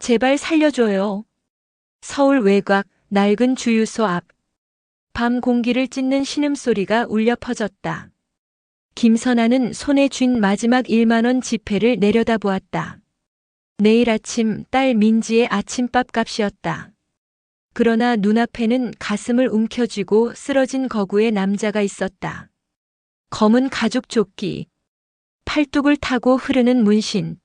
제발 살려줘요. 서울 외곽 낡은 주유소 앞. 밤 공기를 찢는 신음소리가 울려 퍼졌다. 김선아는 손에 쥔 마지막 1만 원 지폐를 내려다보았다. 내일 아침 딸 민지의 아침밥 값이었다. 그러나 눈앞에는 가슴을 움켜쥐고 쓰러진 거구의 남자가 있었다. 검은 가죽 조끼, 팔뚝을 타고 흐르는 문신.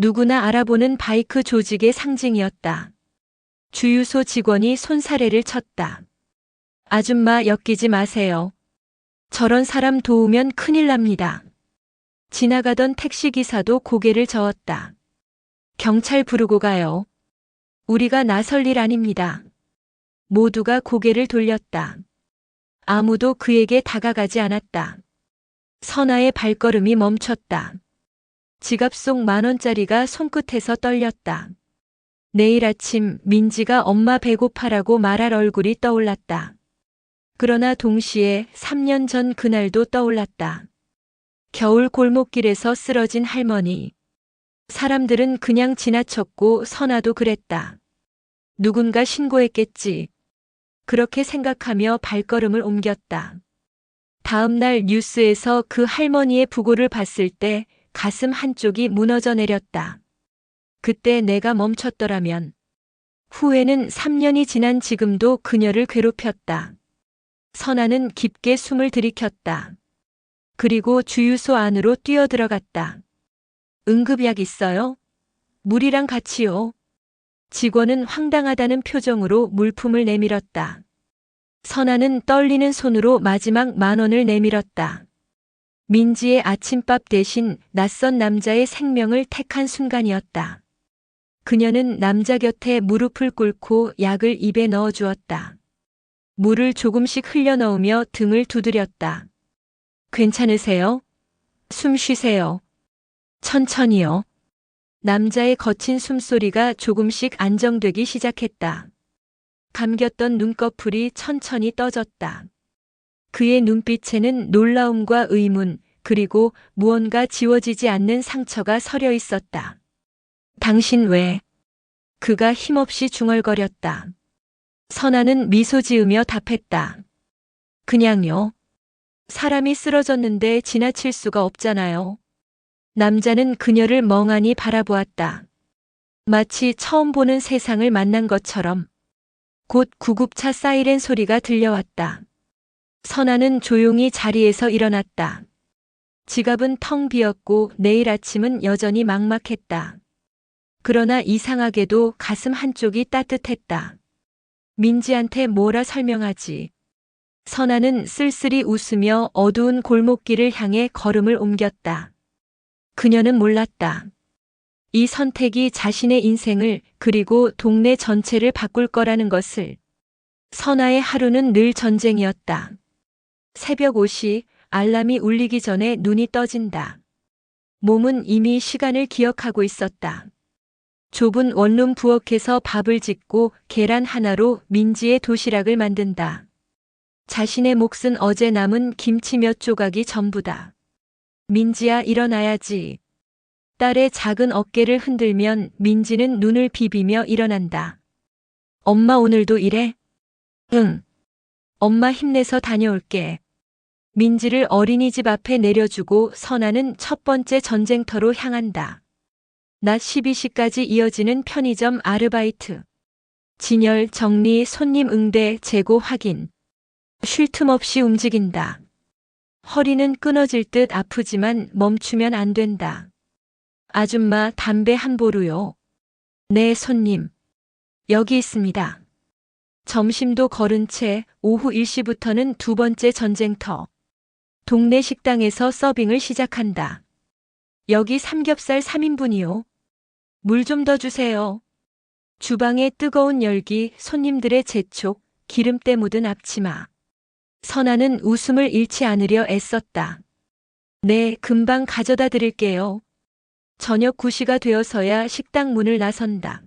누구나 알아보는 바이크 조직의 상징이었다. 주유소 직원이 손사래를 쳤다. 아줌마 엮이지 마세요. 저런 사람 도우면 큰일 납니다. 지나가던 택시기사도 고개를 저었다. 경찰 부르고 가요. 우리가 나설 일 아닙니다. 모두가 고개를 돌렸다. 아무도 그에게 다가가지 않았다. 선아의 발걸음이 멈췄다. 지갑 속 10,000원짜리가 손끝에서 떨렸다. 내일 아침 민지가 엄마 배고파라고 말할 얼굴이 떠올랐다. 그러나 동시에 3년 전 그날도 떠올랐다. 겨울 골목길에서 쓰러진 할머니. 사람들은 그냥 지나쳤고 선아도 그랬다. 누군가 신고했겠지. 그렇게 생각하며 발걸음을 옮겼다. 다음 날 뉴스에서 그 할머니의 부고를 봤을 때 가슴 한쪽이 무너져 내렸다. 그때 내가 멈췄더라면. 후회는 3년이 지난 지금도 그녀를 괴롭혔다. 선아는 깊게 숨을 들이켰다. 그리고 주유소 안으로 뛰어들어갔다. 응급약 있어요? 물이랑 같이요. 직원은 황당하다는 표정으로 물품을 내밀었다. 선아는 떨리는 손으로 마지막 10,000원을 내밀었다. 민지의 아침밥 대신 낯선 남자의 생명을 택한 순간이었다. 그녀는 남자 곁에 무릎을 꿇고 약을 입에 넣어주었다. 물을 조금씩 흘려넣으며 등을 두드렸다. 괜찮으세요? 숨 쉬세요. 천천히요. 남자의 거친 숨소리가 조금씩 안정되기 시작했다. 감겼던 눈꺼풀이 천천히 떠졌다. 그의 눈빛에는 놀라움과 의문, 그리고 무언가 지워지지 않는 상처가 서려 있었다. 당신 왜? 그가 힘없이 중얼거렸다. 선아는 미소 지으며 답했다. 그냥요. 사람이 쓰러졌는데 지나칠 수가 없잖아요. 남자는 그녀를 멍하니 바라보았다. 마치 처음 보는 세상을 만난 것처럼. 곧 구급차 사이렌 소리가 들려왔다. 선아는 조용히 자리에서 일어났다. 지갑은 텅 비었고 내일 아침은 여전히 막막했다. 그러나 이상하게도 가슴 한쪽이 따뜻했다. 민지한테 뭐라 설명하지. 선아는 쓸쓸히 웃으며 어두운 골목길을 향해 걸음을 옮겼다. 그녀는 몰랐다. 이 선택이 자신의 인생을 그리고 동네 전체를 바꿀 거라는 것을. 선아의 하루는 늘 전쟁이었다. 새벽 5시 알람이 울리기 전에 눈이 떠진다. 몸은 이미 시간을 기억하고 있었다. 좁은 원룸 부엌에서 밥을 짓고 계란 하나로 민지의 도시락을 만든다. 자신의 몫은 어제 남은 김치 몇 조각이 전부다. 민지야 일어나야지. 딸의 작은 어깨를 흔들면 민지는 눈을 비비며 일어난다. 엄마 오늘도 일해? 응. 엄마 힘내서 다녀올게. 민지를 어린이집 앞에 내려주고 선아는 첫 번째 전쟁터로 향한다. 낮 12시까지 이어지는 편의점 아르바이트. 진열, 정리, 손님 응대, 재고 확인. 쉴 틈 없이 움직인다. 허리는 끊어질 듯 아프지만 멈추면 안 된다. 아줌마 담배 한 보루요. 네 손님. 여기 있습니다. 점심도 거른 채 오후 1시부터는 두 번째 전쟁터. 동네 식당에서 서빙을 시작한다. 여기 삼겹살 3인분이요. 물 좀 더 주세요. 주방의 뜨거운 열기, 손님들의 재촉, 기름때 묻은 앞치마. 선아는 웃음을 잃지 않으려 애썼다. 네, 금방 가져다 드릴게요. 저녁 9시가 되어서야 식당 문을 나선다.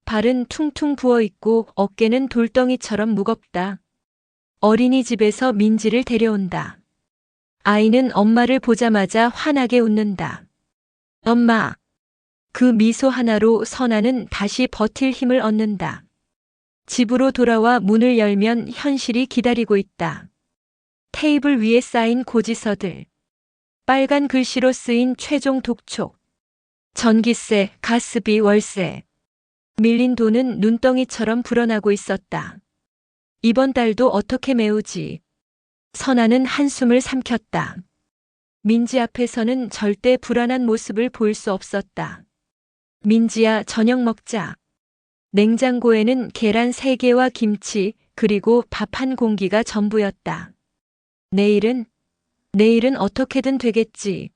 발은 퉁퉁 부어있고 어깨는 돌덩이처럼 무겁다. 어린이집에서 민지를 데려온다. 아이는 엄마를 보자마자 환하게 웃는다. 엄마. 그 미소 하나로 선아는 다시 버틸 힘을 얻는다. 집으로 돌아와 문을 열면 현실이 기다리고 있다. 테이블 위에 쌓인 고지서들. 빨간 글씨로 쓰인 최종 독촉. 전기세, 가스비, 월세. 밀린 돈은 눈덩이처럼 불어나고 있었다. 이번 달도 어떻게 메우지? 선아는 한숨을 삼켰다. 민지 앞에서는 절대 불안한 모습을 보일 수 없었다. 민지야, 저녁 먹자. 냉장고에는 계란 3개와 김치, 그리고 밥 한 공기가 전부였다. 내일은 어떻게든 되겠지.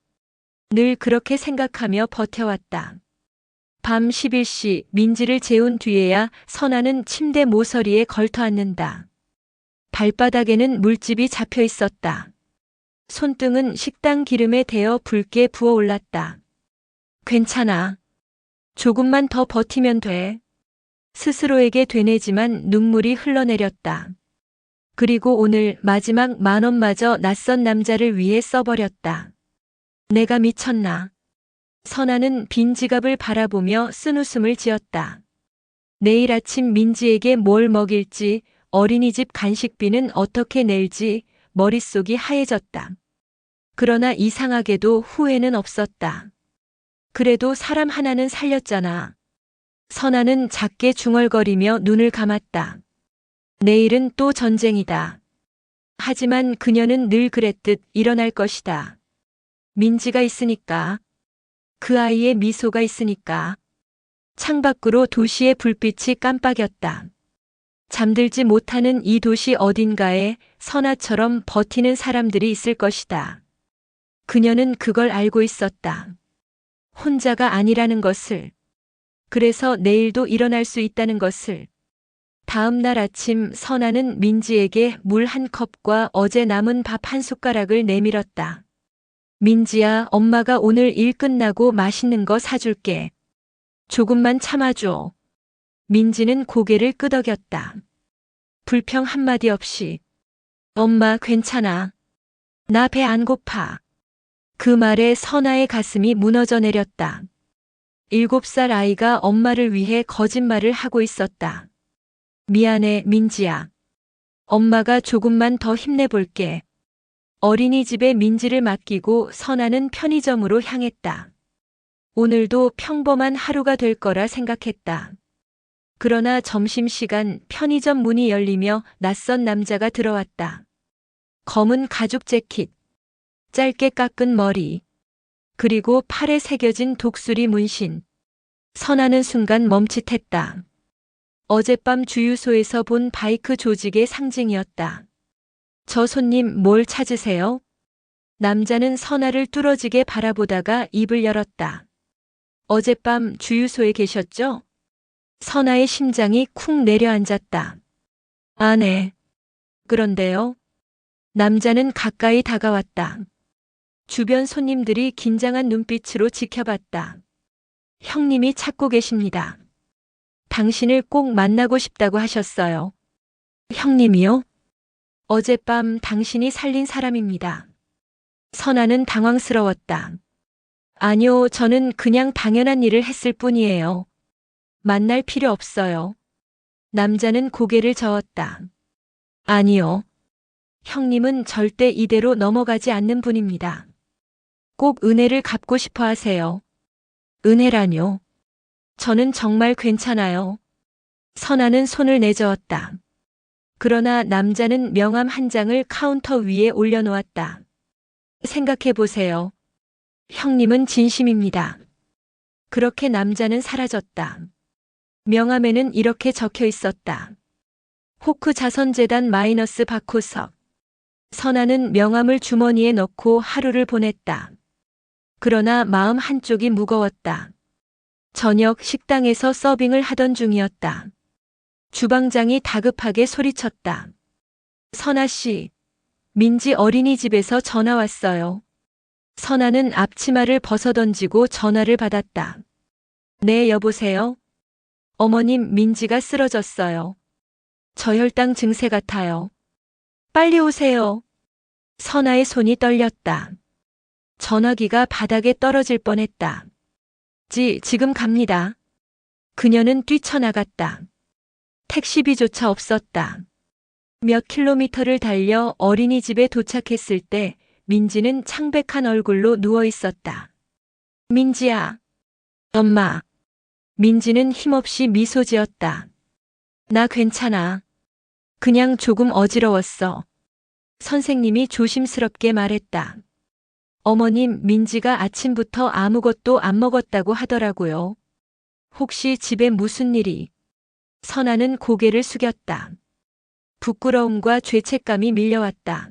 늘 그렇게 생각하며 버텨왔다. 밤 11시 민지를 재운 뒤에야 선아는 침대 모서리에 걸터 앉는다. 발바닥에는 물집이 잡혀 있었다. 손등은 식당 기름에 데어 붉게 부어올랐다. 괜찮아. 조금만 더 버티면 돼. 스스로에게 되뇌지만 눈물이 흘러내렸다. 그리고 오늘 마지막 10,000원마저 낯선 남자를 위해 써버렸다. 내가 미쳤나? 선아는 빈 지갑을 바라보며 쓴웃음을 지었다. 내일 아침 민지에게 뭘 먹일지, 어린이집 간식비는 어떻게 낼지 머릿속이 하얘졌다. 그러나 이상하게도 후회는 없었다. 그래도 사람 하나는 살렸잖아. 선아는 작게 중얼거리며 눈을 감았다. 내일은 또 전쟁이다. 하지만 그녀는 늘 그랬듯 일어날 것이다. 민지가 있으니까. 그 아이의 미소가 있으니까. 창밖으로 도시의 불빛이 깜빡였다. 잠들지 못하는 이 도시 어딘가에 선아처럼 버티는 사람들이 있을 것이다. 그녀는 그걸 알고 있었다. 혼자가 아니라는 것을. 그래서 내일도 일어날 수 있다는 것을. 다음 날 아침 선아는 민지에게 물 한 컵과 어제 남은 밥 한 숟가락을 내밀었다. 민지야, 엄마가 오늘 일 끝나고 맛있는 거 사줄게. 조금만 참아줘. 민지는 고개를 끄덕였다. 불평 한마디 없이. 엄마, 괜찮아. 나 배 안 고파. 그 말에 선아의 가슴이 무너져 내렸다. 7살 아이가 엄마를 위해 거짓말을 하고 있었다. 미안해, 민지야. 엄마가 조금만 더 힘내볼게. 어린이집에 민지를 맡기고 선아는 편의점으로 향했다. 오늘도 평범한 하루가 될 거라 생각했다. 그러나 점심시간 편의점 문이 열리며 낯선 남자가 들어왔다. 검은 가죽 재킷, 짧게 깎은 머리, 그리고 팔에 새겨진 독수리 문신. 선아는 순간 멈칫했다. 어젯밤 주유소에서 본 바이크 조직의 상징이었다. 저 손님 뭘 찾으세요? 남자는 선아를 뚫어지게 바라보다가 입을 열었다. 어젯밤 주유소에 계셨죠? 선아의 심장이 쿵 내려앉았다. 아, 네. 그런데요? 남자는 가까이 다가왔다. 주변 손님들이 긴장한 눈빛으로 지켜봤다. 형님이 찾고 계십니다. 당신을 꼭 만나고 싶다고 하셨어요. 형님이요? 어젯밤 당신이 살린 사람입니다. 선아는 당황스러웠다. 아니요, 저는 그냥 당연한 일을 했을 뿐이에요. 만날 필요 없어요. 남자는 고개를 저었다. 아니요. 형님은 절대 이대로 넘어가지 않는 분입니다. 꼭 은혜를 갚고 싶어 하세요. 은혜라뇨. 저는 정말 괜찮아요. 선아는 손을 내저었다. 그러나 남자는 명함 한 장을 카운터 위에 올려놓았다. 생각해 보세요. 형님은 진심입니다. 그렇게 남자는 사라졌다. 명함에는 이렇게 적혀 있었다. 호크 자선재단 마이너스 박호석. 선아는 명함을 주머니에 넣고 하루를 보냈다. 그러나 마음 한쪽이 무거웠다. 저녁 식당에서 서빙을 하던 중이었다. 주방장이 다급하게 소리쳤다. 선아 씨, 민지 어린이집에서 전화 왔어요. 선아는 앞치마를 벗어던지고 전화를 받았다. 네, 여보세요? 어머님, 민지가 쓰러졌어요. 저혈당 증세 같아요. 빨리 오세요. 선아의 손이 떨렸다. 전화기가 바닥에 떨어질 뻔했다. 지금 갑니다. 그녀는 뛰쳐나갔다. 택시비조차 없었다. 몇 킬로미터를 달려 어린이집에 도착했을 때 민지는 창백한 얼굴로 누워 있었다. 민지야. 엄마. 민지는 힘없이 미소 지었다. 나 괜찮아. 그냥 조금 어지러웠어. 선생님이 조심스럽게 말했다. 어머님, 민지가 아침부터 아무것도 안 먹었다고 하더라고요. 혹시 집에 무슨 일이? 선아는 고개를 숙였다. 부끄러움과 죄책감이 밀려왔다.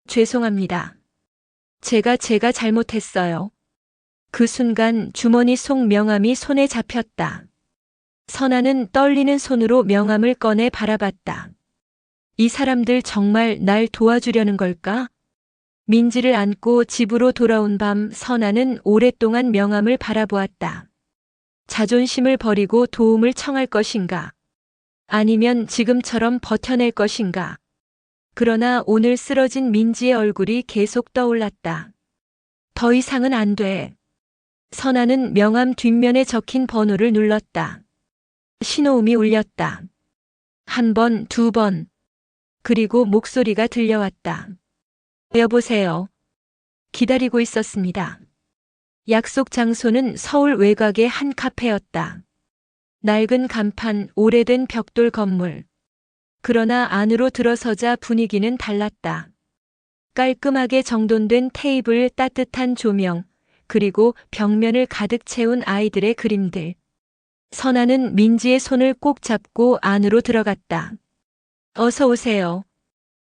죄송합니다. 제가 잘못했어요. 그 순간 주머니 속 명함이 손에 잡혔다. 선아는 떨리는 손으로 명함을 꺼내 바라봤다. 이 사람들 정말 날 도와주려는 걸까? 민지를 안고 집으로 돌아온 밤 선아는 오랫동안 명함을 바라보았다. 자존심을 버리고 도움을 청할 것인가? 아니면 지금처럼 버텨낼 것인가? 그러나 오늘 쓰러진 민지의 얼굴이 계속 떠올랐다. 더 이상은 안 돼. 선아는 명함 뒷면에 적힌 번호를 눌렀다. 신호음이 울렸다. 한 번, 두 번. 그리고 목소리가 들려왔다. 여보세요. 기다리고 있었습니다. 약속 장소는 서울 외곽의 한 카페였다. 낡은 간판, 오래된 벽돌 건물. 그러나 안으로 들어서자 분위기는 달랐다. 깔끔하게 정돈된 테이블, 따뜻한 조명, 그리고 벽면을 가득 채운 아이들의 그림들. 선아는 민지의 손을 꼭 잡고 안으로 들어갔다. 어서 오세요.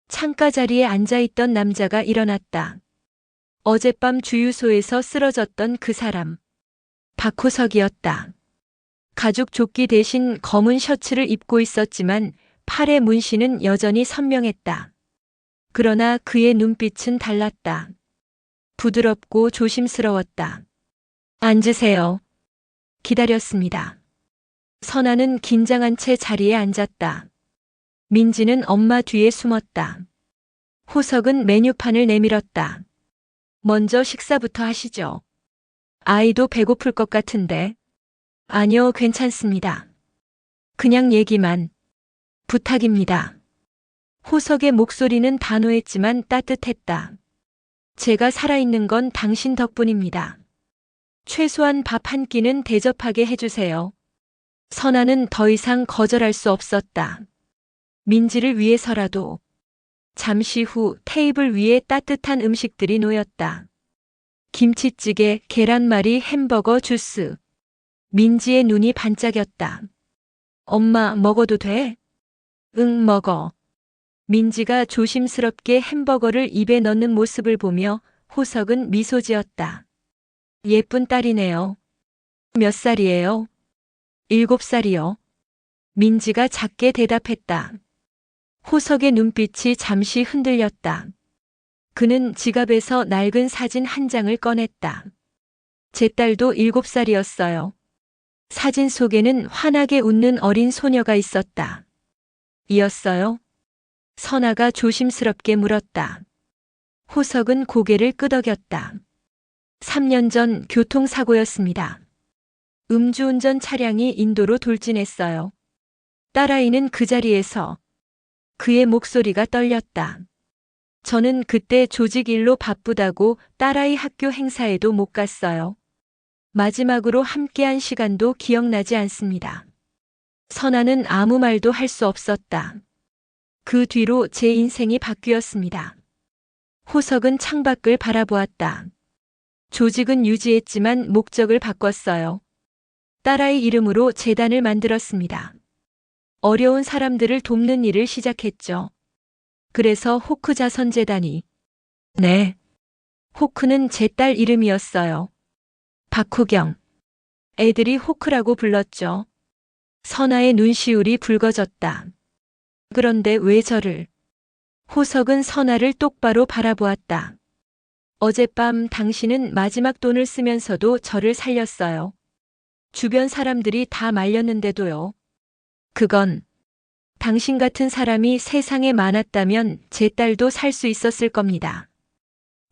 창가 자리에 앉아있던 남자가 일어났다. 어젯밤 주유소에서 쓰러졌던 그 사람. 박호석이었다. 가죽 조끼 대신 검은 셔츠를 입고 있었지만 팔의 문신은 여전히 선명했다. 그러나 그의 눈빛은 달랐다. 부드럽고 조심스러웠다. 앉으세요. 기다렸습니다. 선아는 긴장한 채 자리에 앉았다. 민지는 엄마 뒤에 숨었다. 호석은 메뉴판을 내밀었다. 먼저 식사부터 하시죠. 아이도 배고플 것 같은데. 아니요, 괜찮습니다. 그냥 얘기만. 부탁입니다. 호석의 목소리는 단호했지만 따뜻했다. 제가 살아있는 건 당신 덕분입니다. 최소한 밥 한 끼는 대접하게 해주세요. 선아는 더 이상 거절할 수 없었다. 민지를 위해서라도. 잠시 후 테이블 위에 따뜻한 음식들이 놓였다. 김치찌개, 계란말이, 햄버거, 주스. 민지의 눈이 반짝였다. 엄마, 먹어도 돼? 응, 먹어. 민지가 조심스럽게 햄버거를 입에 넣는 모습을 보며 호석은 미소 지었다. 예쁜 딸이네요. 몇 살이에요? 7살이요. 민지가 작게 대답했다. 호석의 눈빛이 잠시 흔들렸다. 그는 지갑에서 낡은 사진 한 장을 꺼냈다. 제 딸도 7살이었어요. 사진 속에는 환하게 웃는 어린 소녀가 있었다. 이었어요? 선아가 조심스럽게 물었다. 호석은 고개를 끄덕였다. 3년 전 교통사고였습니다. 음주운전 차량이 인도로 돌진했어요. 딸아이는 그 자리에서. 그의 목소리가 떨렸다. 저는 그때 조직 일로 바쁘다고 딸아이 학교 행사에도 못 갔어요. 마지막으로 함께한 시간도 기억나지 않습니다. 선아는 아무 말도 할 수 없었다. 그 뒤로 제 인생이 바뀌었습니다. 호석은 창밖을 바라보았다. 조직은 유지했지만 목적을 바꿨어요. 딸아이 이름으로 재단을 만들었습니다. 어려운 사람들을 돕는 일을 시작했죠. 그래서 호크 자선재단이. 네. 호크는 제 딸 이름이었어요. 박호경. 애들이 호크라고 불렀죠. 선아의 눈시울이 붉어졌다. 그런데 왜 저를? 호석은 선아를 똑바로 바라보았다. 어젯밤 당신은 마지막 돈을 쓰면서도 저를 살렸어요. 주변 사람들이 다 말렸는데도요. 그건 당신 같은 사람이 세상에 많았다면 제 딸도 살 수 있었을 겁니다.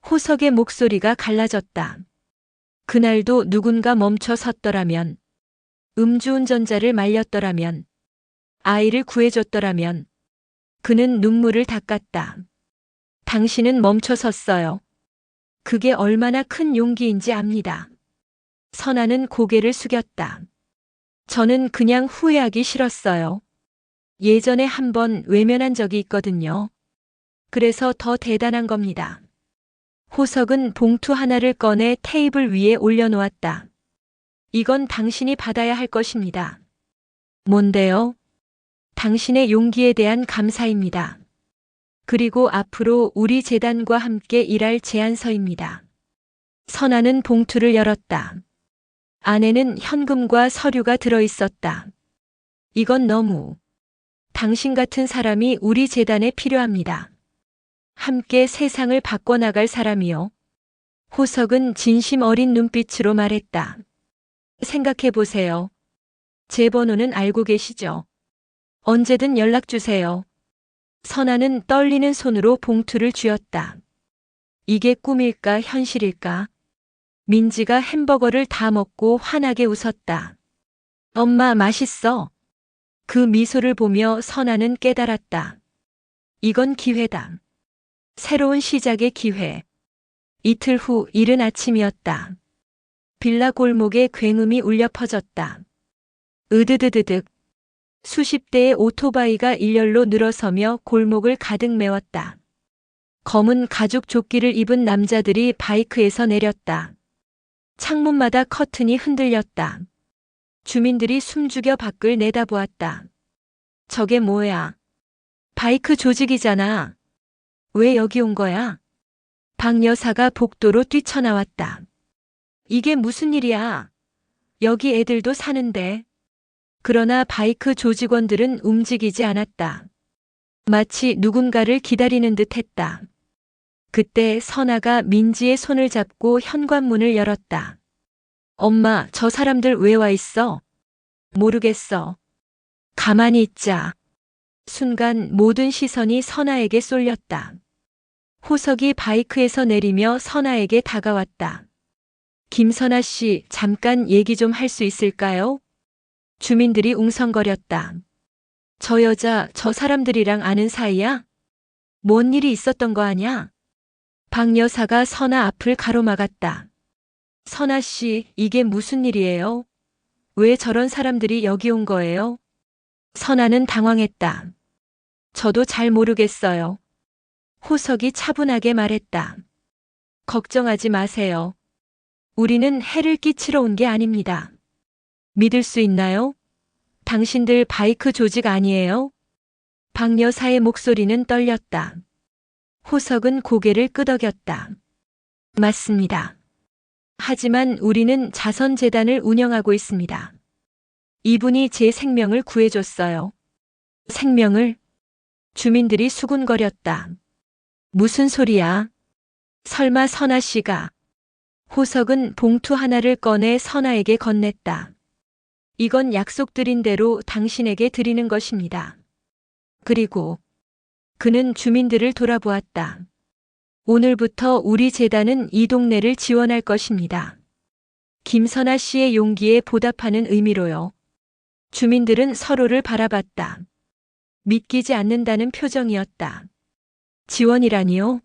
호석의 목소리가 갈라졌다. 그날도 누군가 멈춰 섰더라면, 음주운전자를 말렸더라면, 아이를 구해줬더라면, 그는 눈물을 닦았다. 당신은 멈춰 섰어요. 그게 얼마나 큰 용기인지 압니다. 선아는 고개를 숙였다. 저는 그냥 후회하기 싫었어요. 예전에 한번 외면한 적이 있거든요. 그래서 더 대단한 겁니다. 호석은 봉투 하나를 꺼내 테이블 위에 올려놓았다. 이건 당신이 받아야 할 것입니다. 뭔데요? 당신의 용기에 대한 감사입니다. 그리고 앞으로 우리 재단과 함께 일할 제안서입니다. 선아는 봉투를 열었다. 안에는 현금과 서류가 들어있었다. 이건 너무. 당신 같은 사람이 우리 재단에 필요합니다. 함께 세상을 바꿔나갈 사람이요. 호석은 진심 어린 눈빛으로 말했다. 생각해 보세요. 제 번호는 알고 계시죠? 언제든 연락 주세요. 선아는 떨리는 손으로 봉투를 쥐었다. 이게 꿈일까 현실일까? 민지가 햄버거를 다 먹고 환하게 웃었다. 엄마 맛있어. 그 미소를 보며 선아는 깨달았다. 이건 기회다. 새로운 시작의 기회. 이틀 후 이른 아침이었다. 빌라 골목에 굉음이 울려 퍼졌다. 으드드드득. 수십 대의 오토바이가 일렬로 늘어서며 골목을 가득 메웠다. 검은 가죽 조끼를 입은 남자들이 바이크에서 내렸다. 창문마다 커튼이 흔들렸다. 주민들이 숨죽여 밖을 내다보았다. 저게 뭐야? 바이크 조직이잖아. 왜 여기 온 거야? 박 여사가 복도로 뛰쳐나왔다. 이게 무슨 일이야? 여기 애들도 사는데. 그러나 바이크 조직원들은 움직이지 않았다. 마치 누군가를 기다리는 듯 했다. 그때 선아가 민지의 손을 잡고 현관문을 열었다. 엄마, 저 사람들 왜 와 있어? 모르겠어. 가만히 있자. 순간 모든 시선이 선아에게 쏠렸다. 호석이 바이크에서 내리며 선아에게 다가왔다. 김선아 씨, 잠깐 얘기 좀 할 수 있을까요? 주민들이 웅성거렸다. 저 여자, 저 사람들이랑 아는 사이야? 뭔 일이 있었던 거 아냐? 박 여사가 선아 앞을 가로막았다. 선아 씨, 이게 무슨 일이에요? 왜 저런 사람들이 여기 온 거예요? 선아는 당황했다. 저도 잘 모르겠어요. 호석이 차분하게 말했다. 걱정하지 마세요. 우리는 해를 끼치러 온 게 아닙니다. 믿을 수 있나요? 당신들 바이크 조직 아니에요? 박 여사의 목소리는 떨렸다. 호석은 고개를 끄덕였다. 맞습니다. 하지만 우리는 자선재단을 운영하고 있습니다. 이분이 제 생명을 구해줬어요. 생명을? 주민들이 수군거렸다. 무슨 소리야? 설마 선아 씨가? 호석은 봉투 하나를 꺼내 선아에게 건넸다. 이건 약속드린 대로 당신에게 드리는 것입니다. 그리고 그는 주민들을 돌아보았다. 오늘부터 우리 재단은 이 동네를 지원할 것입니다. 김선아 씨의 용기에 보답하는 의미로요. 주민들은 서로를 바라봤다. 믿기지 않는다는 표정이었다. 지원이라니요?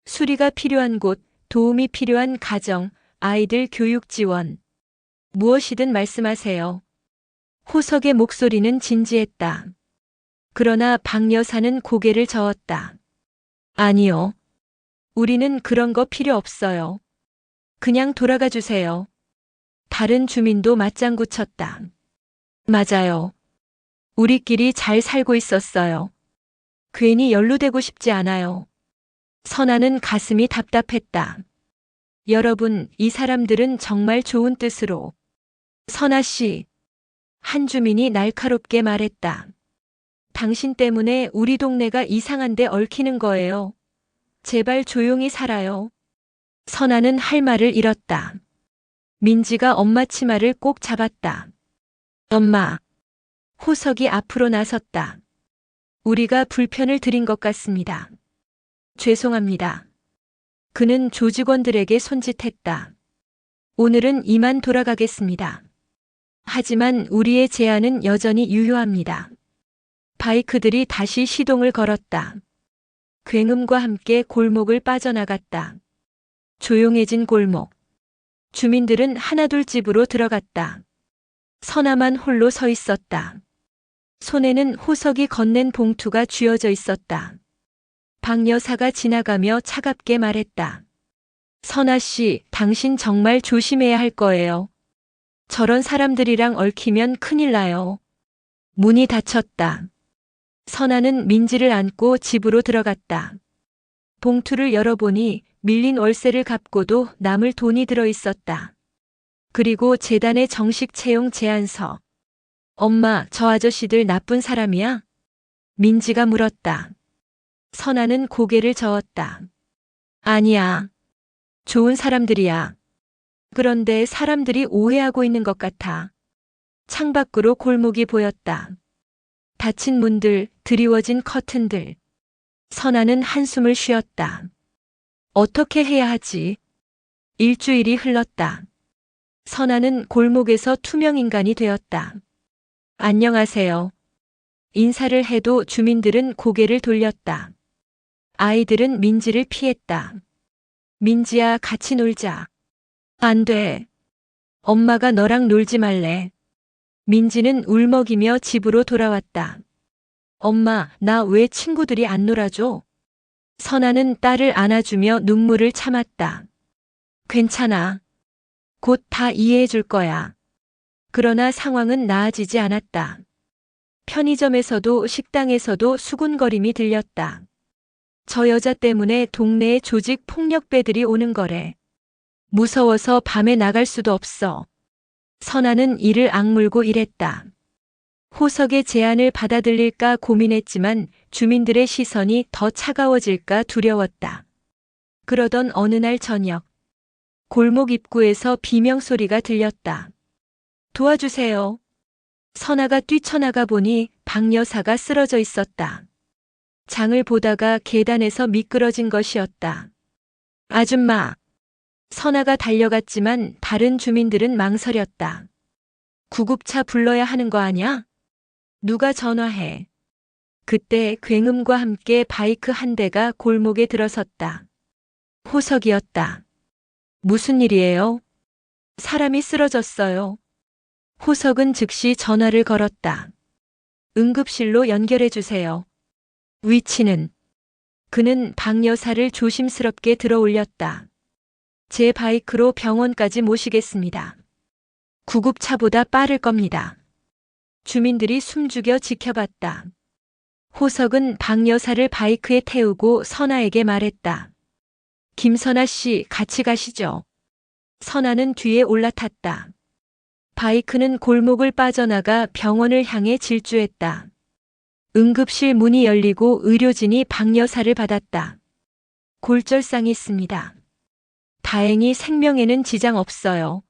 수리가 필요한 곳, 도움이 필요한 가정, 아이들 교육 지원. 무엇이든 말씀하세요. 호석의 목소리는 진지했다. 그러나 박 여사는 고개를 저었다. 아니요. 우리는 그런 거 필요 없어요. 그냥 돌아가 주세요. 다른 주민도 맞장구 쳤다. 맞아요. 우리끼리 잘 살고 있었어요. 괜히 연루되고 싶지 않아요. 선아는 가슴이 답답했다. 여러분, 이 사람들은 정말 좋은 뜻으로. 선아 씨. 한 주민이 날카롭게 말했다. 당신 때문에 우리 동네가 이상한데 얽히는 거예요. 제발 조용히 살아요. 선아는 할 말을 잃었다. 민지가 엄마 치마를 꼭 잡았다. 엄마. 호석이 앞으로 나섰다. 우리가 불편을 드린 것 같습니다. 죄송합니다. 그는 조직원들에게 손짓했다. 오늘은 이만 돌아가겠습니다. 하지만 우리의 제안은 여전히 유효합니다. 바이크들이 다시 시동을 걸었다. 굉음과 함께 골목을 빠져나갔다. 조용해진 골목. 주민들은 하나둘 집으로 들어갔다. 선아만 홀로 서 있었다. 손에는 호석이 건넨 봉투가 쥐어져 있었다. 박 여사가 지나가며 차갑게 말했다. 선아 씨, 당신 정말 조심해야 할 거예요. 저런 사람들이랑 얽히면 큰일 나요. 문이 닫혔다. 선아는 민지를 안고 집으로 들어갔다. 봉투를 열어보니 밀린 월세를 갚고도 남을 돈이 들어 있었다. 그리고 재단의 정식 채용 제안서. 엄마, 저 아저씨들 나쁜 사람이야? 민지가 물었다. 선아는 고개를 저었다. 아니야. 좋은 사람들이야. 그런데 사람들이 오해하고 있는 것 같아. 창밖으로 골목이 보였다. 닫힌 문들, 드리워진 커튼들. 선아는 한숨을 쉬었다. 어떻게 해야 하지? 일주일이 흘렀다. 선아는 골목에서 투명인간이 되었다. 안녕하세요. 인사를 해도 주민들은 고개를 돌렸다. 아이들은 민지를 피했다. 민지야, 같이 놀자. 안 돼. 엄마가 너랑 놀지 말래. 민지는 울먹이며 집으로 돌아왔다. 엄마, 나 왜 친구들이 안 놀아줘? 선아는 딸을 안아주며 눈물을 참았다. 괜찮아. 곧 다 이해해 줄 거야. 그러나 상황은 나아지지 않았다. 편의점에서도 식당에서도 수군거림이 들렸다. 저 여자 때문에 동네에 조직 폭력배들이 오는 거래. 무서워서 밤에 나갈 수도 없어. 선아는 이를 악물고 일했다. 호석의 제안을 받아들일까 고민했지만 주민들의 시선이 더 차가워질까 두려웠다. 그러던 어느 날 저녁, 골목 입구에서 비명소리가 들렸다. 도와주세요. 선아가 뛰쳐나가 보니 박 여사가 쓰러져 있었다. 장을 보다가 계단에서 미끄러진 것이었다. 아줌마. 선아가 달려갔지만 다른 주민들은 망설였다. 구급차 불러야 하는 거 아냐? 누가 전화해. 그때 굉음과 함께 바이크 한 대가 골목에 들어섰다. 호석이었다. 무슨 일이에요? 사람이 쓰러졌어요. 호석은 즉시 전화를 걸었다. 응급실로 연결해 주세요. 위치는? 그는 박 여사를 조심스럽게 들어 올렸다. 제 바이크로 병원까지 모시겠습니다. 구급차보다 빠를 겁니다. 주민들이 숨죽여 지켜봤다. 호석은 박 여사를 바이크에 태우고 선아에게 말했다. 김선아 씨, 같이 가시죠. 선아는 뒤에 올라탔다. 바이크는 골목을 빠져나가 병원을 향해 질주했다. 응급실 문이 열리고 의료진이 박 여사를 받았다. 골절상했습니다. 다행히 생명에는 지장 없어요.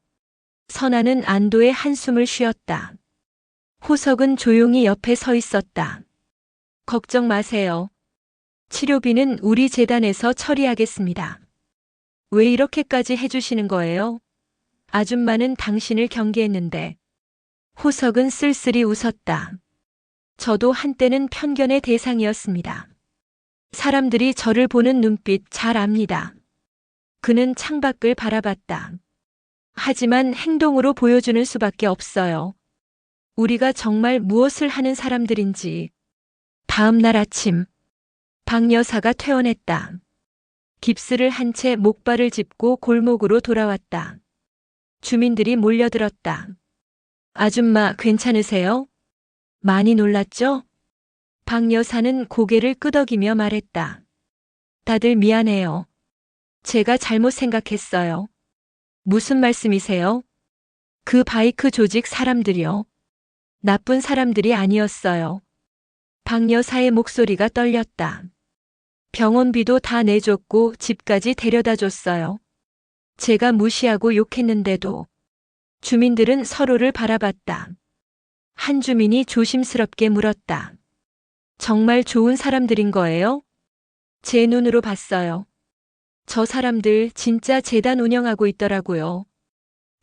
선아는 안도의 한숨을 쉬었다. 호석은 조용히 옆에 서 있었다. 걱정 마세요. 치료비는 우리 재단에서 처리하겠습니다. 왜 이렇게까지 해주시는 거예요? 아줌마는 당신을 경계했는데. 호석은 쓸쓸히 웃었다. 저도 한때는 편견의 대상이었습니다. 사람들이 저를 보는 눈빛 잘 압니다. 그는 창밖을 바라봤다. 하지만 행동으로 보여주는 수밖에 없어요. 우리가 정말 무엇을 하는 사람들인지. 다음 날 아침, 박 여사가 퇴원했다. 깁스를 한 채 목발을 짚고 골목으로 돌아왔다. 주민들이 몰려들었다. 아줌마, 괜찮으세요? 많이 놀랐죠? 박 여사는 고개를 끄덕이며 말했다. 다들 미안해요. 제가 잘못 생각했어요. 무슨 말씀이세요? 그 바이크 조직 사람들이요. 나쁜 사람들이 아니었어요. 박 여사의 목소리가 떨렸다. 병원비도 다 내줬고 집까지 데려다 줬어요. 제가 무시하고 욕했는데도. 주민들은 서로를 바라봤다. 한 주민이 조심스럽게 물었다. 정말 좋은 사람들인 거예요? 제 눈으로 봤어요. 저 사람들 진짜 재단 운영하고 있더라고요.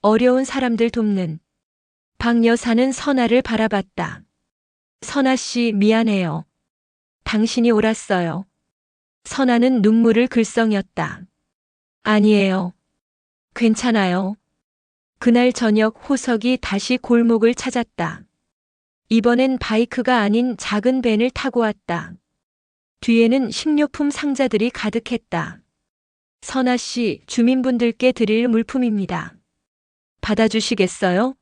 어려운 사람들 돕는. 박 여사는 선아를 바라봤다. 선아 씨 미안해요. 당신이 옳았어요. 선아는 눈물을 글썽였다. 아니에요. 괜찮아요. 그날 저녁 호석이 다시 골목을 찾았다. 이번엔 바이크가 아닌 작은 밴을 타고 왔다. 뒤에는 식료품 상자들이 가득했다. 선아 씨, 주민분들께 드릴 물품입니다. 받아주시겠어요?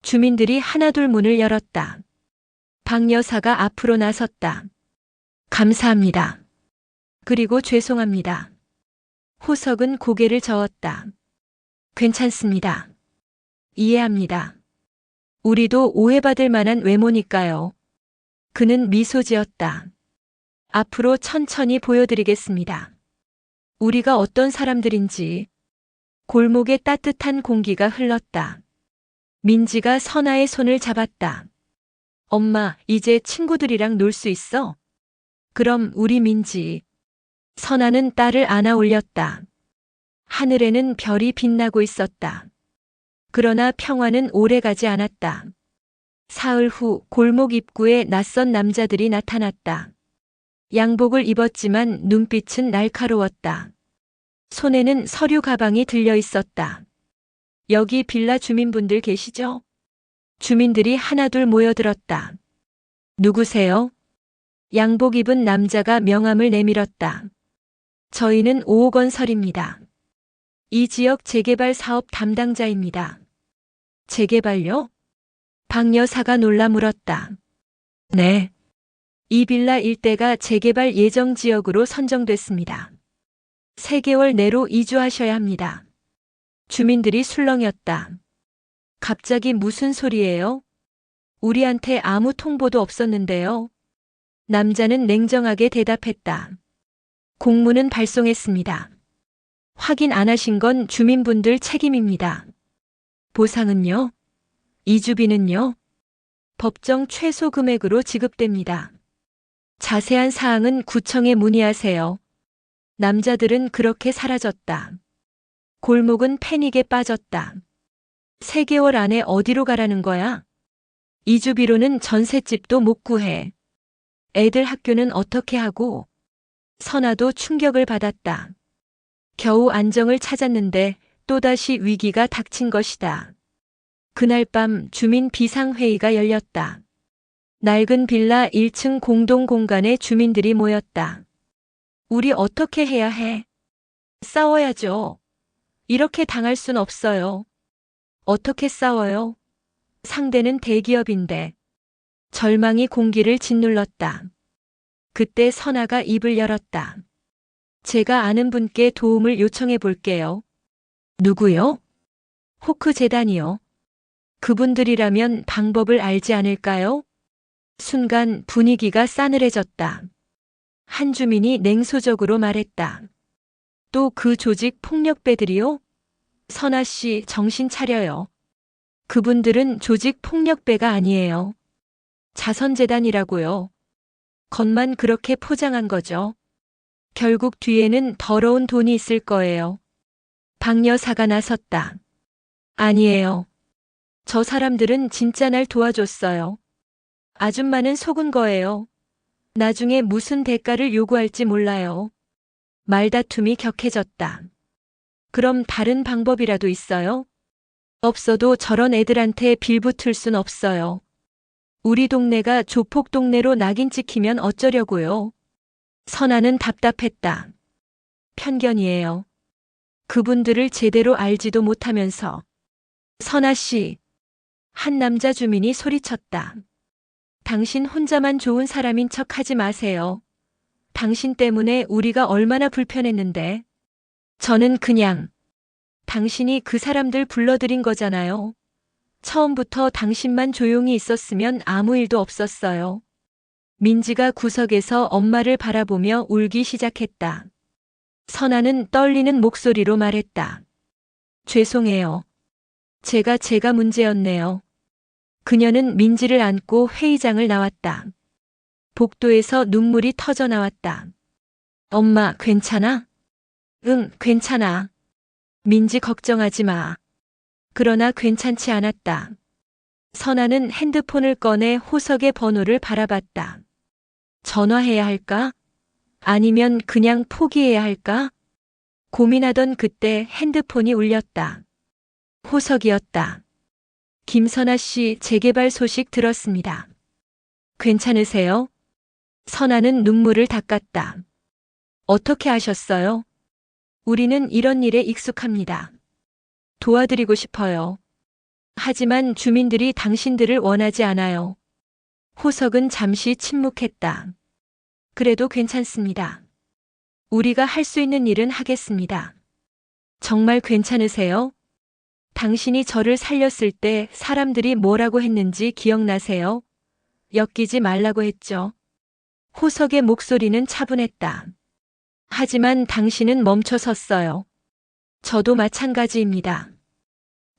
주민들이 하나둘 문을 열었다. 박 여사가 앞으로 나섰다. 감사합니다. 그리고 죄송합니다. 호석은 고개를 저었다. 괜찮습니다. 이해합니다. 우리도 오해받을 만한 외모니까요. 그는 미소 지었다. 앞으로 천천히 보여드리겠습니다. 우리가 어떤 사람들인지. 골목에 따뜻한 공기가 흘렀다. 민지가 선아의 손을 잡았다. 엄마, 이제 친구들이랑 놀 수 있어? 그럼 우리 민지. 선아는 딸을 안아 올렸다. 하늘에는 별이 빛나고 있었다. 그러나 평화는 오래가지 않았다. 사흘 후 골목 입구에 낯선 남자들이 나타났다. 양복을 입었지만 눈빛은 날카로웠다. 손에는 서류 가방이 들려 있었다. 여기 빌라 주민분들 계시죠? 주민들이 하나둘 모여들었다. 누구세요? 양복 입은 남자가 명함을 내밀었다. 저희는 5억 원 설입니다. 이 지역 재개발 사업 담당자입니다. 재개발요? 박 여사가 놀라 물었다. 네. 이 빌라 일대가 재개발 예정 지역으로 선정됐습니다. 3개월 내로 이주하셔야 합니다. 주민들이 술렁였다. 갑자기 무슨 소리예요? 우리한테 아무 통보도 없었는데요. 남자는 냉정하게 대답했다. 공문은 발송했습니다. 확인 안 하신 건 주민분들 책임입니다. 보상은요? 이주비는요? 법정 최소 금액으로 지급됩니다. 자세한 사항은 구청에 문의하세요. 남자들은 그렇게 사라졌다. 골목은 패닉에 빠졌다. 3개월 안에 어디로 가라는 거야? 이주비로는 전셋집도 못 구해. 애들 학교는 어떻게 하고? 선아도 충격을 받았다. 겨우 안정을 찾았는데 또다시 위기가 닥친 것이다. 그날 밤 주민 비상회의가 열렸다. 낡은 빌라 1층 공동공간에 주민들이 모였다. 우리 어떻게 해야 해? 싸워야죠. 이렇게 당할 순 없어요. 어떻게 싸워요? 상대는 대기업인데. 절망이 공기를 짓눌렀다. 그때 선아가 입을 열었다. 제가 아는 분께 도움을 요청해 볼게요. 누구요? 호크 재단이요. 그분들이라면 방법을 알지 않을까요? 순간 분위기가 싸늘해졌다. 한 주민이 냉소적으로 말했다. 또 그 조직 폭력배들이요? 선아 씨, 정신 차려요. 그분들은 조직 폭력배가 아니에요. 자선재단이라고요. 겉만 그렇게 포장한 거죠. 결국 뒤에는 더러운 돈이 있을 거예요. 박 여사가 나섰다. 아니에요. 저 사람들은 진짜 날 도와줬어요. 아줌마는 속은 거예요. 나중에 무슨 대가를 요구할지 몰라요. 말다툼이 격해졌다. 그럼 다른 방법이라도 있어요? 없어도 저런 애들한테 빌붙을 순 없어요. 우리 동네가 조폭 동네로 낙인 찍히면 어쩌려고요? 선아는 답답했다. 편견이에요. 그분들을 제대로 알지도 못하면서. 선아 씨. 한 남자 주민이 소리쳤다. 당신 혼자만 좋은 사람인 척 하지 마세요. 당신 때문에 우리가 얼마나 불편했는데. 저는 그냥 당신이 그 사람들 불러들인 거잖아요. 처음부터 당신만 조용히 있었으면 아무 일도 없었어요. 민지가 구석에서 엄마를 바라보며 울기 시작했다. 선아는 떨리는 목소리로 말했다. 죄송해요. 제가 문제였네요. 그녀는 민지를 안고 회의장을 나왔다. 복도에서 눈물이 터져 나왔다. 엄마, 괜찮아? 응, 괜찮아. 민지 걱정하지 마. 그러나 괜찮지 않았다. 선아는 핸드폰을 꺼내 호석의 번호를 바라봤다. 전화해야 할까? 아니면 그냥 포기해야 할까? 고민하던 그때 핸드폰이 울렸다. 호석이었다. 김선아 씨 재개발 소식 들었습니다. 괜찮으세요? 선아는 눈물을 닦았다. 어떻게 아셨어요? 우리는 이런 일에 익숙합니다. 도와드리고 싶어요. 하지만 주민들이 당신들을 원하지 않아요. 호석은 잠시 침묵했다. 그래도 괜찮습니다. 우리가 할 수 있는 일은 하겠습니다. 정말 괜찮으세요? 당신이 저를 살렸을 때 사람들이 뭐라고 했는지 기억나세요? 엮이지 말라고 했죠. 호석의 목소리는 차분했다. 하지만 당신은 멈춰 섰어요. 저도 마찬가지입니다.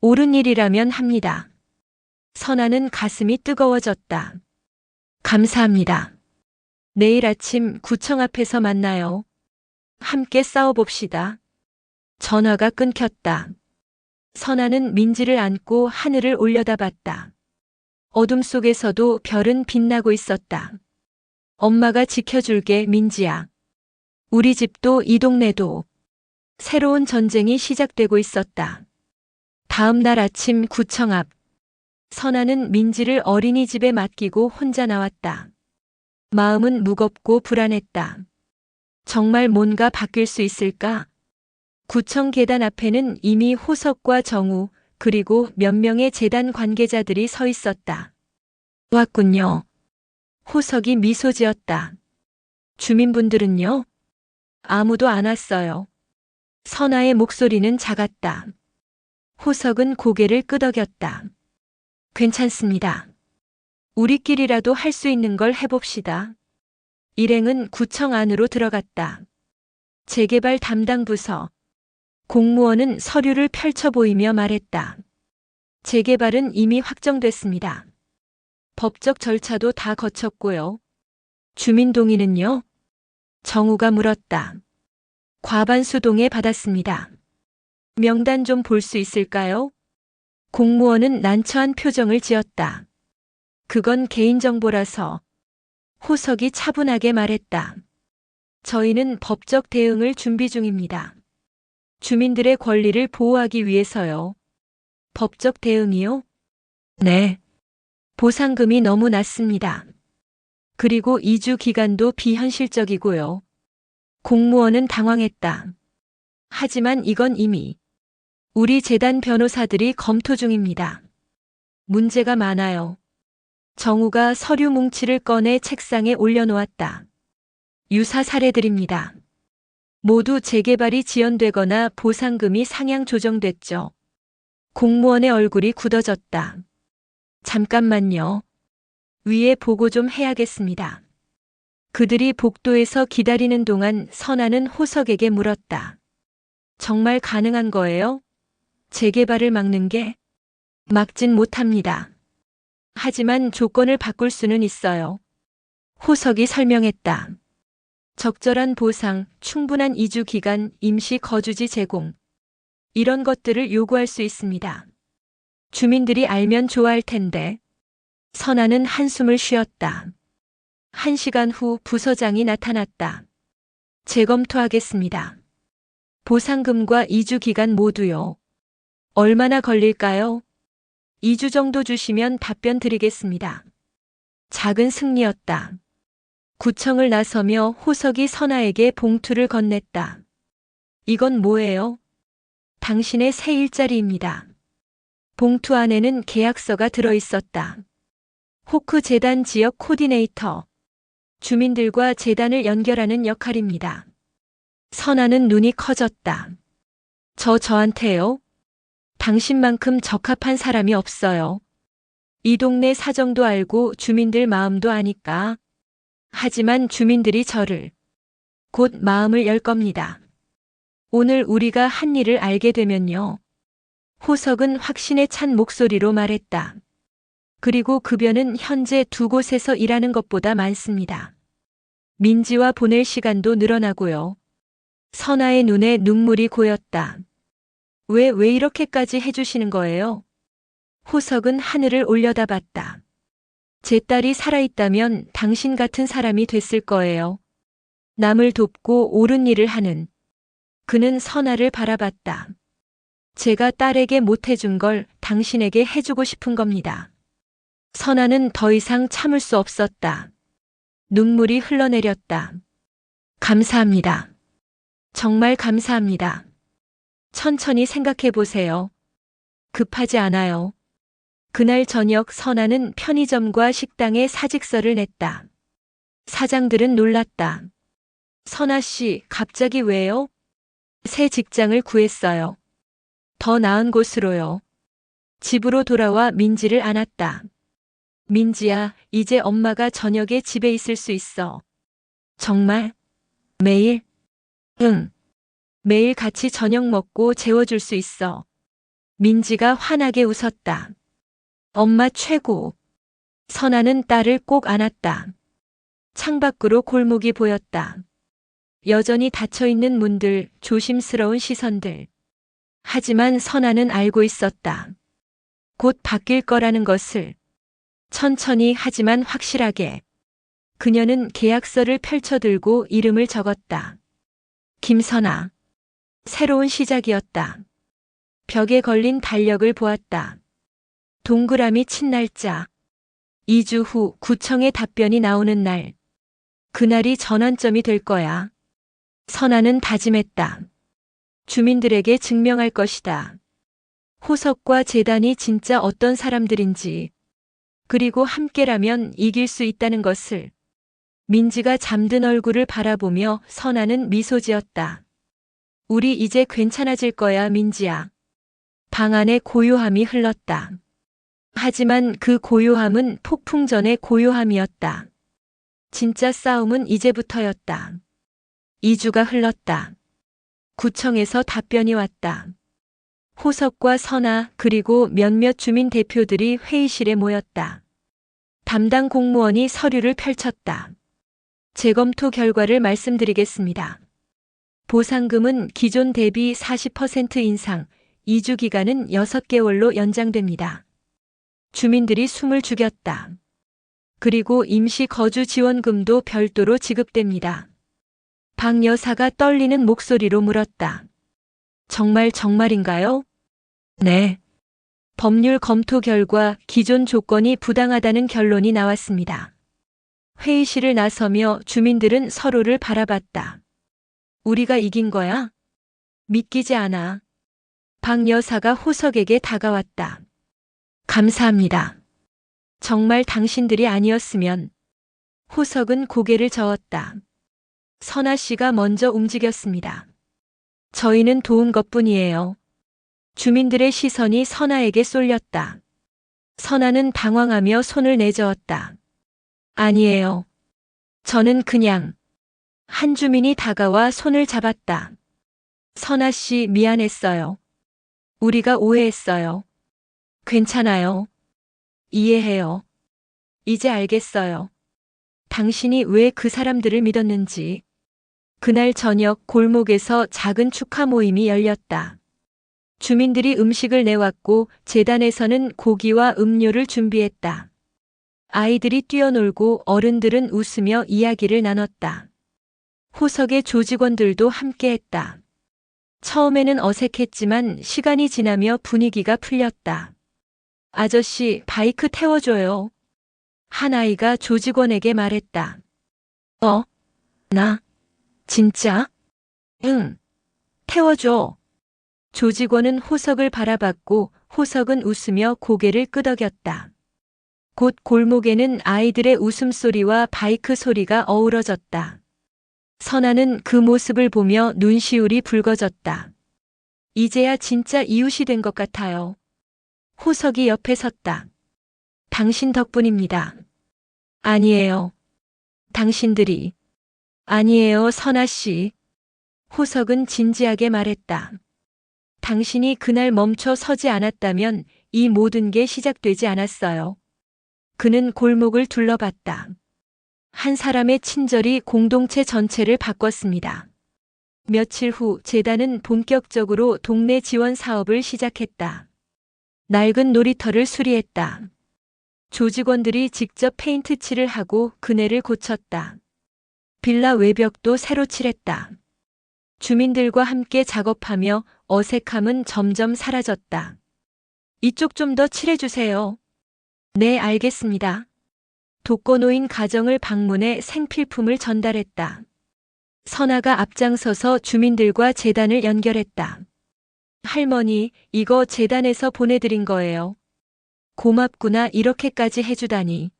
옳은 일이라면 합니다. 선아는 가슴이 뜨거워졌다. 감사합니다. 내일 아침 구청 앞에서 만나요. 함께 싸워봅시다. 전화가 끊겼다. 선아는 민지를 안고 하늘을 올려다봤다. 어둠 속에서도 별은 빛나고 있었다. 엄마가 지켜줄게, 민지야. 우리 집도 이 동네도. 새로운 전쟁이 시작되고 있었다. 다음 날 아침 구청 앞. 선아는 민지를 어린이집에 맡기고 혼자 나왔다. 마음은 무겁고 불안했다. 정말 뭔가 바뀔 수 있을까? 구청 계단 앞에는 이미 호석과 정우, 그리고 몇 명의 재단 관계자들이 서 있었다. 왔군요. 호석이 미소 지었다. 주민분들은요? 아무도 안 왔어요. 선아의 목소리는 작았다. 호석은 고개를 끄덕였다. 괜찮습니다. 우리끼리라도 할 수 있는 걸 해봅시다. 일행은 구청 안으로 들어갔다. 재개발 담당 부서. 공무원은 서류를 펼쳐 보이며 말했다. 재개발은 이미 확정됐습니다. 법적 절차도 다 거쳤고요. 주민 동의는요? 정우가 물었다. 과반수 동의 받았습니다. 명단 좀 볼 수 있을까요? 공무원은 난처한 표정을 지었다. 그건 개인정보라서. 호석이 차분하게 말했다. 저희는 법적 대응을 준비 중입니다. 주민들의 권리를 보호하기 위해서요. 법적 대응이요? 네. 보상금이 너무 낮습니다. 그리고 이주 기간도 비현실적이고요. 공무원은 당황했다. 하지만 이건 이미 우리 재단 변호사들이 검토 중입니다. 문제가 많아요. 정우가 서류 뭉치를 꺼내 책상에 올려놓았다. 유사 사례들입니다. 모두 재개발이 지연되거나 보상금이 상향 조정됐죠. 공무원의 얼굴이 굳어졌다. 잠깐만요. 위에 보고 좀 해야겠습니다. 그들이 복도에서 기다리는 동안 선아는 호석에게 물었다. 정말 가능한 거예요? 재개발을 막는 게? 막진 못합니다. 하지만 조건을 바꿀 수는 있어요. 호석이 설명했다. 적절한 보상, 충분한 이주 기간, 임시 거주지 제공. 이런 것들을 요구할 수 있습니다. 주민들이 알면 좋아할 텐데. 선아는 한숨을 쉬었다. 1시간 후 부서장이 나타났다. 재검토하겠습니다. 보상금과 이주 기간 모두요. 얼마나 걸릴까요? 2주 정도 주시면 답변 드리겠습니다. 작은 승리였다. 구청을 나서며 호석이 선아에게 봉투를 건넸다. 이건 뭐예요? 당신의 새 일자리입니다. 봉투 안에는 계약서가 들어있었다. 호크 재단 지역 코디네이터. 주민들과 재단을 연결하는 역할입니다. 선아는 눈이 커졌다. 저한테요? 당신만큼 적합한 사람이 없어요. 이 동네 사정도 알고 주민들 마음도 아니까. 하지만 주민들이 저를 곧 마음을 열 겁니다. 오늘 우리가 한 일을 알게 되면요. 호석은 확신에 찬 목소리로 말했다. 그리고 급여는 현재 2곳에서 일하는 것보다 많습니다. 민지와 보낼 시간도 늘어나고요. 선아의 눈에 눈물이 고였다. 왜 이렇게까지 해주시는 거예요? 호석은 하늘을 올려다봤다. 제 딸이 살아있다면 당신 같은 사람이 됐을 거예요. 남을 돕고 옳은 일을 하는. 그는 선아를 바라봤다. 제가 딸에게 못해준 걸 당신에게 해주고 싶은 겁니다. 선아는 더 이상 참을 수 없었다. 눈물이 흘러내렸다. 감사합니다. 정말 감사합니다. 천천히 생각해 보세요. 급하지 않아요. 그날 저녁 선아는 편의점과 식당에 사직서를 냈다. 사장들은 놀랐다. 선아 씨, 갑자기 왜요? 새 직장을 구했어요. 더 나은 곳으로요. 집으로 돌아와 민지를 안았다. 민지야, 이제 엄마가 저녁에 집에 있을 수 있어. 정말? 매일? 응. 매일 같이 저녁 먹고 재워줄 수 있어. 민지가 환하게 웃었다. 엄마 최고. 선아는 딸을 꼭 안았다. 창밖으로 골목이 보였다. 여전히 닫혀있는 문들, 조심스러운 시선들. 하지만 선아는 알고 있었다. 곧 바뀔 거라는 것을. 천천히 하지만 확실하게. 그녀는 계약서를 펼쳐들고 이름을 적었다. 김선아. 새로운 시작이었다. 벽에 걸린 달력을 보았다. 동그라미 친 날짜. 2주 후 구청의 답변이 나오는 날. 그날이 전환점이 될 거야. 선아는 다짐했다. 주민들에게 증명할 것이다. 호석과 재단이 진짜 어떤 사람들인지, 그리고 함께라면 이길 수 있다는 것을. 민지가 잠든 얼굴을 바라보며 선아는 미소 지었다. 우리 이제 괜찮아질 거야, 민지야. 방 안에 고요함이 흘렀다. 하지만 그 고요함은 폭풍 전의 고요함이었다. 진짜 싸움은 이제부터였다. 2주가 흘렀다. 구청에서 답변이 왔다. 호석과 선아 그리고 몇몇 주민 대표들이 회의실에 모였다. 담당 공무원이 서류를 펼쳤다. 재검토 결과를 말씀드리겠습니다. 보상금은 기존 대비 40% 인상, 2주 기간은 6개월로 연장됩니다. 주민들이 숨을 죽였다. 그리고 임시 거주 지원금도 별도로 지급됩니다. 박 여사가 떨리는 목소리로 물었다. 정말인가요? 네. 법률 검토 결과 기존 조건이 부당하다는 결론이 나왔습니다. 회의실을 나서며 주민들은 서로를 바라봤다. 우리가 이긴 거야? 믿기지 않아. 박 여사가 호석에게 다가왔다. 감사합니다. 정말 당신들이 아니었으면. 호석은 고개를 저었다. 선아 씨가 먼저 움직였습니다. 저희는 도운 것뿐이에요. 주민들의 시선이 선아에게 쏠렸다. 선아는 당황하며 손을 내저었다. 아니에요. 저는 그냥. 한 주민이 다가와 손을 잡았다. 선아 씨 미안했어요. 우리가 오해했어요. 괜찮아요. 이해해요. 이제 알겠어요. 당신이 왜 그 사람들을 믿었는지. 그날 저녁 골목에서 작은 축하 모임이 열렸다. 주민들이 음식을 내왔고 재단에서는 고기와 음료를 준비했다. 아이들이 뛰어놀고 어른들은 웃으며 이야기를 나눴다. 호석의 조직원들도 함께했다. 처음에는 어색했지만 시간이 지나며 분위기가 풀렸다. 아저씨, 바이크 태워줘요. 한 아이가 조직원에게 말했다. 나? 진짜? 응. 태워줘. 조직원은 호석을 바라봤고 호석은 웃으며 고개를 끄덕였다. 곧 골목에는 아이들의 웃음소리와 바이크 소리가 어우러졌다. 선아는 그 모습을 보며 눈시울이 붉어졌다. 이제야 진짜 이웃이 된 것 같아요. 호석이 옆에 섰다. 당신 덕분입니다. 아니에요. 당신들이. 아니에요, 선아 씨. 호석은 진지하게 말했다. 당신이 그날 멈춰 서지 않았다면 이 모든 게 시작되지 않았어요. 그는 골목을 둘러봤다. 한 사람의 친절이 공동체 전체를 바꿨습니다. 며칠 후 재단은 본격적으로 동네 지원 사업을 시작했다. 낡은 놀이터를 수리했다. 조직원들이 직접 페인트 칠을 하고 그네를 고쳤다. 빌라 외벽도 새로 칠했다. 주민들과 함께 작업하며 어색함은 점점 사라졌다. 이쪽 좀 더 칠해주세요. 네, 알겠습니다. 독거노인 가정을 방문해 생필품을 전달했다. 선아가 앞장서서 주민들과 재단을 연결했다. 할머니, 이거 재단에서 보내드린 거예요. 고맙구나, 이렇게까지 해주다니.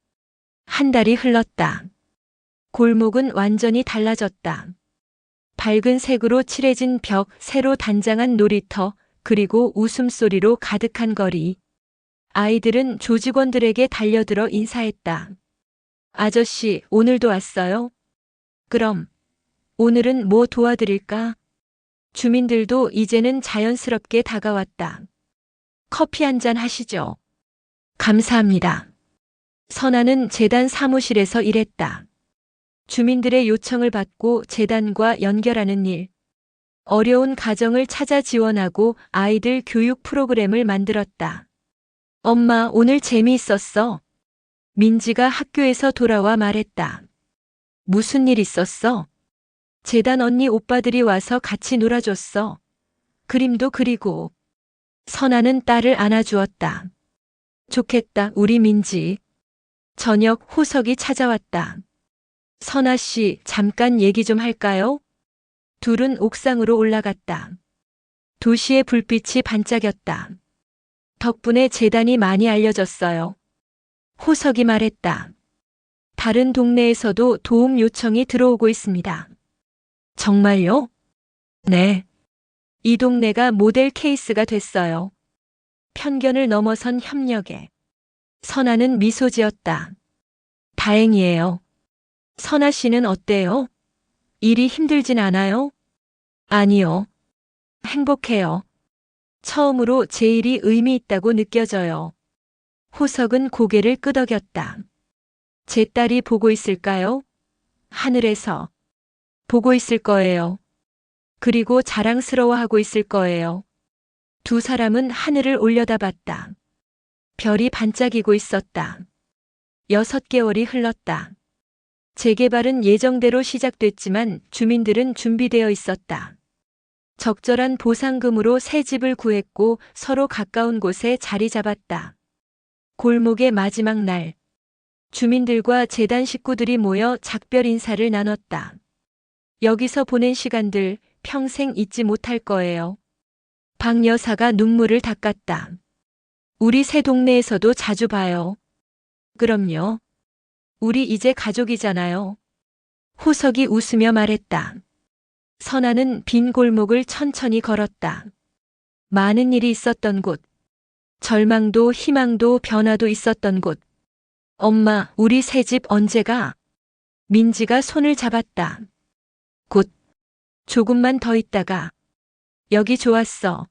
한 달이 흘렀다. 골목은 완전히 달라졌다. 밝은 색으로 칠해진 벽, 새로 단장한 놀이터, 그리고 웃음소리로 가득한 거리. 아이들은 조직원들에게 달려들어 인사했다. 아저씨, 오늘도 왔어요? 그럼, 오늘은 뭐 도와드릴까? 주민들도 이제는 자연스럽게 다가왔다. 커피 한 잔 하시죠. 감사합니다. 선아는 재단 사무실에서 일했다. 주민들의 요청을 받고 재단과 연결하는 일. 어려운 가정을 찾아 지원하고 아이들 교육 프로그램을 만들었다. 엄마, 오늘 재미있었어. 민지가 학교에서 돌아와 말했다. 무슨 일 있었어? 재단 언니 오빠들이 와서 같이 놀아줬어. 그림도 그리고. 선아는 딸을 안아주었다. 좋겠다, 우리 민지. 저녁 호석이 찾아왔다. 선아 씨, 잠깐 얘기 좀 할까요? 둘은 옥상으로 올라갔다. 도시의 불빛이 반짝였다. 덕분에 재단이 많이 알려졌어요. 호석이 말했다. 다른 동네에서도 도움 요청이 들어오고 있습니다. 정말요? 네. 이 동네가 모델 케이스가 됐어요. 편견을 넘어선 협력에. 선아는 미소 지었다. 다행이에요. 선아 씨는 어때요? 일이 힘들진 않아요? 아니요. 행복해요. 처음으로 제 일이 의미 있다고 느껴져요. 호석은 고개를 끄덕였다. 제 딸이 보고 있을까요? 하늘에서. 보고 있을 거예요. 그리고 자랑스러워하고 있을 거예요. 두 사람은 하늘을 올려다봤다. 별이 반짝이고 있었다. 6개월이 흘렀다. 재개발은 예정대로 시작됐지만 주민들은 준비되어 있었다. 적절한 보상금으로 새 집을 구했고 서로 가까운 곳에 자리 잡았다. 골목의 마지막 날. 주민들과 재단 식구들이 모여 작별 인사를 나눴다. 여기서 보낸 시간들 평생 잊지 못할 거예요. 박 여사가 눈물을 닦았다. 우리 새 동네에서도 자주 봐요. 그럼요. 우리 이제 가족이잖아요. 호석이 웃으며 말했다. 선아는 빈 골목을 천천히 걸었다. 많은 일이 있었던 곳. 절망도 희망도 변화도 있었던 곳. 엄마, 우리 새 집 언제 가? 민지가 손을 잡았다. 곧. 조금만 더 있다가. 여기 좋았어.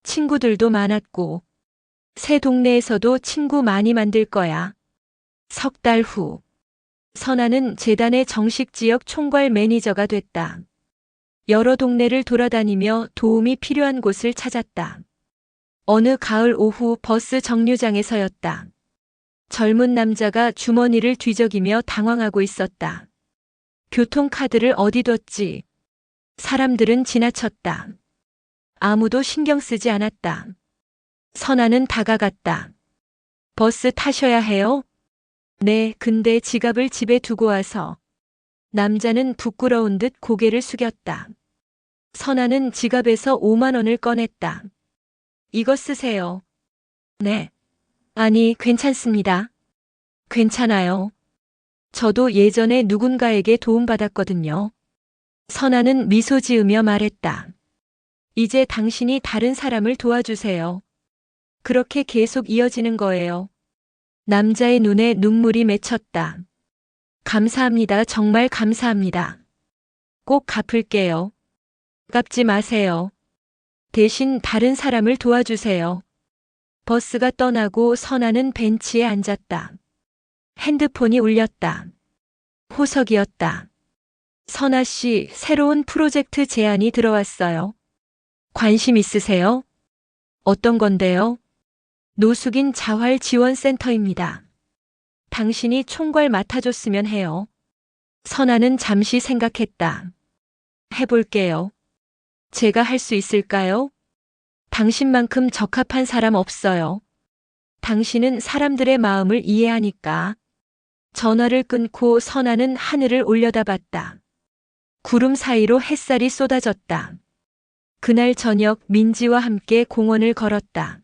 친구들도 많았고. 새 동네에서도 친구 많이 만들 거야. 석 달 후. 선아는 재단의 정식 지역 총괄 매니저가 됐다. 여러 동네를 돌아다니며 도움이 필요한 곳을 찾았다. 어느 가을 오후 버스 정류장에서였다. 젊은 남자가 주머니를 뒤적이며 당황하고 있었다. 교통카드를 어디 뒀지? 사람들은 지나쳤다. 아무도 신경 쓰지 않았다. 선아는 다가갔다. 버스 타셔야 해요? 네, 근데 지갑을 집에 두고 와서. 남자는 부끄러운 듯 고개를 숙였다. 선아는 지갑에서 5만 원을 꺼냈다. 이거 쓰세요. 네. 아니, 괜찮습니다. 괜찮아요. 저도 예전에 누군가에게 도움받았거든요. 선아는 미소 지으며 말했다. 이제 당신이 다른 사람을 도와주세요. 그렇게 계속 이어지는 거예요. 남자의 눈에 눈물이 맺혔다. 감사합니다. 정말 감사합니다. 꼭 갚을게요. 갚지 마세요. 대신 다른 사람을 도와주세요. 버스가 떠나고 선아는 벤치에 앉았다. 핸드폰이 울렸다. 호석이었다. 선아 씨, 새로운 프로젝트 제안이 들어왔어요. 관심 있으세요? 어떤 건데요? 노숙인 자활지원센터입니다. 당신이 총괄 맡아줬으면 해요. 선아는 잠시 생각했다. 해볼게요. 제가 할 수 있을까요? 당신만큼 적합한 사람 없어요. 당신은 사람들의 마음을 이해하니까. 전화를 끊고 선아는 하늘을 올려다봤다. 구름 사이로 햇살이 쏟아졌다. 그날 저녁 민지와 함께 공원을 걸었다.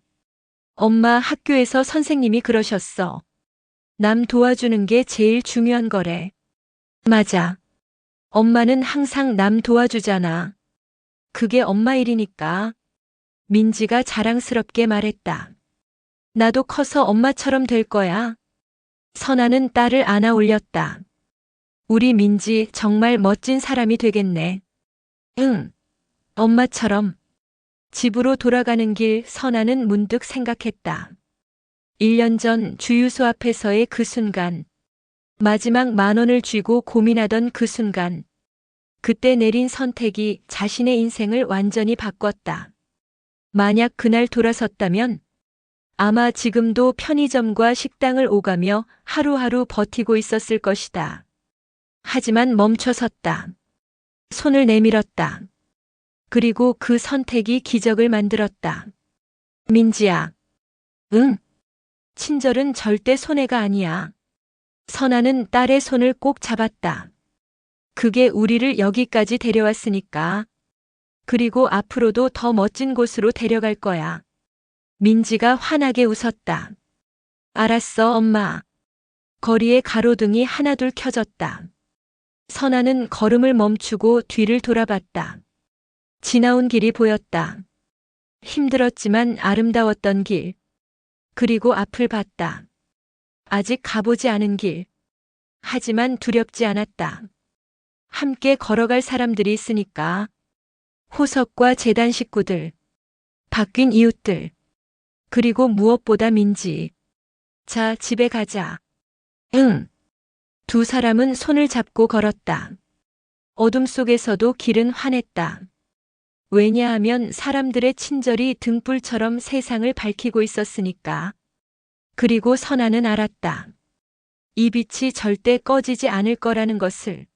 엄마, 학교에서 선생님이 그러셨어. 남 도와주는 게 제일 중요한 거래. 맞아. 엄마는 항상 남 도와주잖아. 그게 엄마 일이니까. 민지가 자랑스럽게 말했다. 나도 커서 엄마처럼 될 거야. 선아는 딸을 안아 올렸다. 우리 민지 정말 멋진 사람이 되겠네. 응, 엄마처럼. 집으로 돌아가는 길 선아는 문득 생각했다. 1년 전 주유소 앞에서의 그 순간. 마지막 10,000원을 쥐고 고민하던 그 순간. 그때 내린 선택이 자신의 인생을 완전히 바꿨다. 만약 그날 돌아섰다면 아마 지금도 편의점과 식당을 오가며 하루하루 버티고 있었을 것이다. 하지만 멈춰섰다. 손을 내밀었다. 그리고 그 선택이 기적을 만들었다. 민지야. 응. 친절은 절대 손해가 아니야. 선아는 딸의 손을 꼭 잡았다. 그게 우리를 여기까지 데려왔으니까. 그리고 앞으로도 더 멋진 곳으로 데려갈 거야. 민지가 환하게 웃었다. 알았어, 엄마. 거리에 가로등이 하나둘 켜졌다. 선아는 걸음을 멈추고 뒤를 돌아봤다. 지나온 길이 보였다. 힘들었지만 아름다웠던 길. 그리고 앞을 봤다. 아직 가보지 않은 길. 하지만 두렵지 않았다. 함께 걸어갈 사람들이 있으니까. 호석과 재단 식구들. 바뀐 이웃들. 그리고 무엇보다 민지. 자, 집에 가자. 응. 두 사람은 손을 잡고 걸었다. 어둠 속에서도 길은 환했다. 왜냐하면 사람들의 친절이 등불처럼 세상을 밝히고 있었으니까. 그리고 선아는 알았다. 이 빛이 절대 꺼지지 않을 거라는 것을.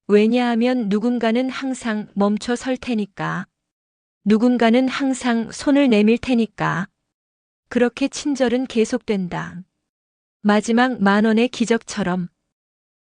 왜냐하면 누군가는 항상 멈춰 설 테니까. 누군가는 항상 손을 내밀 테니까. 그렇게 친절은 계속된다. 마지막 10,000원의 기적처럼.